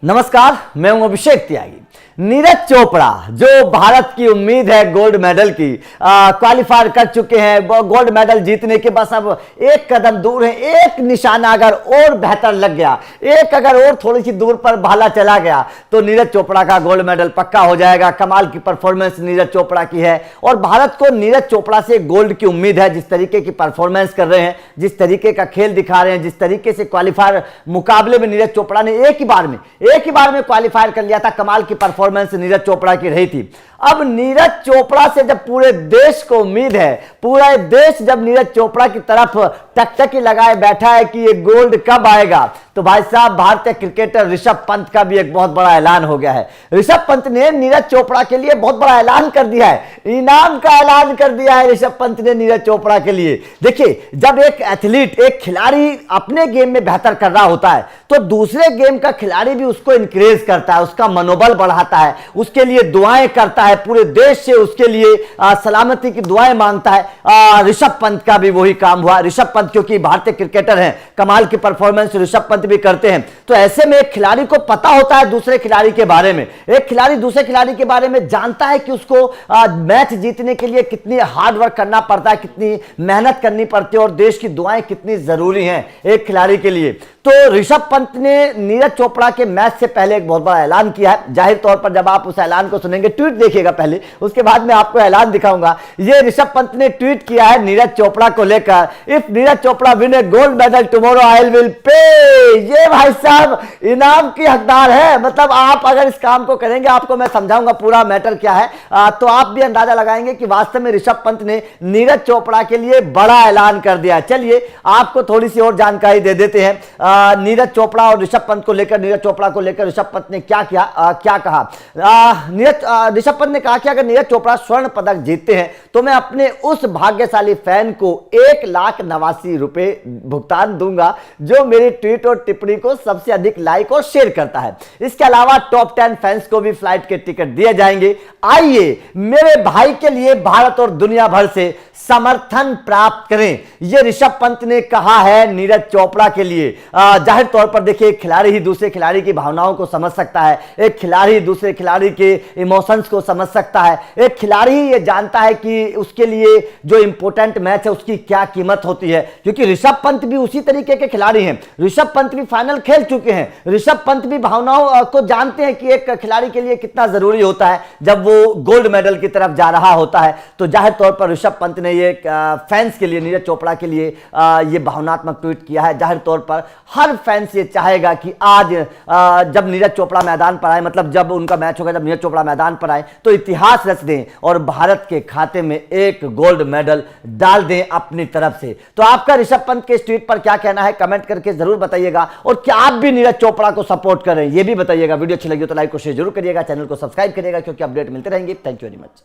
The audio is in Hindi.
नमस्कार, मैं हूं अभिषेक त्यागी। नीरज चोपड़ा जो भारत की उम्मीद है गोल्ड मेडल की, क्वालिफाई कर चुके हैं, गोल्ड मेडल जीतने के बस अब एक कदम दूर है। एक निशाना अगर और बेहतर लग गया, एक अगर और थोड़ी सी दूर पर भाला चला गया तो नीरज चोपड़ा का गोल्ड मेडल पक्का हो जाएगा। कमाल की परफॉर्मेंस नीरज चोपड़ा की है और भारत को नीरज चोपड़ा से गोल्ड की उम्मीद है। जिस तरीके की परफॉर्मेंस कर रहे हैं, जिस तरीके का खेल दिखा रहे हैं, जिस तरीके से क्वालिफायर मुकाबले में नीरज चोपड़ा ने एक ही बार में क्वालिफायर कर लिया था। कमाल की परफॉर्मेंस नीरज चोपड़ा की रही थी। अब नीरज चोपड़ा से जब पूरे देश को उम्मीद है, पूरा देश जब नीरज चोपड़ा की तरफ टकटकी लगाए बैठा है कि ये गोल्ड कब आएगा, तो भाई साहब भारतीय क्रिकेटर ऋषभ पंत का भी एक बहुत बड़ा ऐलान हो गया है। ऋषभ पंत ने नीरज चोपड़ा के लिए बहुत बड़ा ऐलान कर दिया है, इनाम का ऐलान कर दिया है ऋषभ पंत ने नीरज चोपड़ा के लिए। देखिए, जब एक एथलीट, एक खिलाड़ी अपने गेम में बेहतर कर रहा होता है तो दूसरे गेम का खिलाड़ी भी उसको इंकरेज करता है, उसका मनोबल बढ़ाता है, उसके लिए दुआएं करता है, पूरे देश से उसके लिए सलामती की दुआएं मांगता है। ऋषभ पंत का भी वही काम हुआ। ऋषभ पंत क्योंकि भारतीय क्रिकेटर हैं, कमाल की परफॉर्मेंस ऋषभ पंत भी करते हैं, तो ऐसे में एक खिलाड़ी को पता होता है दूसरे खिलाड़ी के बारे में, एक खिलाड़ी दूसरे खिलाड़ी के बारे में जानता है कि उसको मैच जीतने के लिए कितनी हार्ड वर्क करना पड़ता है, कितनी मेहनत करनी पड़ती है और देश की दुआएं कितनी जरूरी हैं एक खिलाड़ी के लिए। तो ऋषभ पंत ने नीरज चोपड़ा के मैच से पहले एक बहुत बड़ा ऐलान किया है। जाहिर तौर पर जब आप उस ऐलान को सुनेंगे, ट्वीट देखिएगा पहले, उसके बाद मैं आपको ऐलान दिखाऊंगा। ये ऋषभ पंत ने ट्वीट किया है नीरज चोपड़ा को लेकर, if Neeraj Chopra win A gold medal tomorrow I will pay. ये भाई साहब इनाम की हकदार है। मतलब आप अगर इस काम को करेंगे, आपको मैं समझाऊंगा पूरा मैटर क्या है, तो आप भी अंदाजा लगाएंगे कि वास्तव में ऋषभ पंत ने नीरज चोपड़ा के लिए बड़ा ऐलान कर दिया। चलिए आपको थोड़ी सी और जानकारी दे देते हैं नीरज चोपड़ा और ऋषभ पंत को लेकर। नीरज चोपड़ा को लेकर ऋषभ पंत ने क्या कहा। ऋषभ पंत ने कहा कि अगर नीरज चोपड़ा स्वर्ण पदक जीतते हैं तो मैं अपने उस भाग्यशाली फैन को 1,89,000 रुपए भुगतान दूंगा जो मेरी ट्वीट और टिप्पणी को सबसे अधिक लाइक और शेयर करता है। इसके अलावा टॉप 10 फैंस को भी फ्लाइट के टिकट दिए जाएंगे। आइए मेरे भाई के लिए भारत और दुनिया भर से समर्थन प्राप्त करें, यह ऋषभ पंत ने कहा है नीरज चोपड़ा के लिए। जाहिर तौर पर देखिए, एक खिलाड़ी ही दूसरे खिलाड़ी की भावनाओं को समझ सकता है, एक खिलाड़ी दूसरे खिलाड़ी के इमोशंस को समझ सकता है, एक खिलाड़ी ही ये जानता है कि उसके लिए जो इंपॉर्टेंट मैच है उसकी क्या कीमत होती है। क्योंकि ऋषभ पंत भी उसी तरीके के खिलाड़ी हैं, ऋषभ पंत भी फाइनल खेल चुके हैं, ऋषभ पंत भी भावनाओं को जानते हैं कि एक खिलाड़ी के लिए कितना जरूरी होता है जब वो गोल्ड मेडल की तरफ जा रहा होता है। तो जाहिर तौर पर ऋषभ पंत ने ये फैंस के लिए, नीरज चोपड़ा के लिए ये भावनात्मक ट्वीट किया है। जाहिर तौर पर हर फैंस ये चाहेगा कि आज जब नीरज चोपड़ा मैदान पर आए, मतलब जब उनका मैच होगा, जब नीरज चोपड़ा मैदान पर आए तो इतिहास रच दें और भारत के खाते में एक गोल्ड मेडल डाल दें अपनी तरफ से। तो आपका ऋषभ पंत के इस ट्वीट पर क्या कहना है, कमेंट करके जरूर बताइएगा। और क्या आप भी नीरज चोपड़ा को सपोर्ट करें, ये भी बताइएगा। वीडियो अच्छी लगी तो लाइक और शेयर जरूर करिएगा, चैनल को सब्सक्राइब करिएगा क्योंकि अपडेट मिलते रहेंगे। Thank you very much.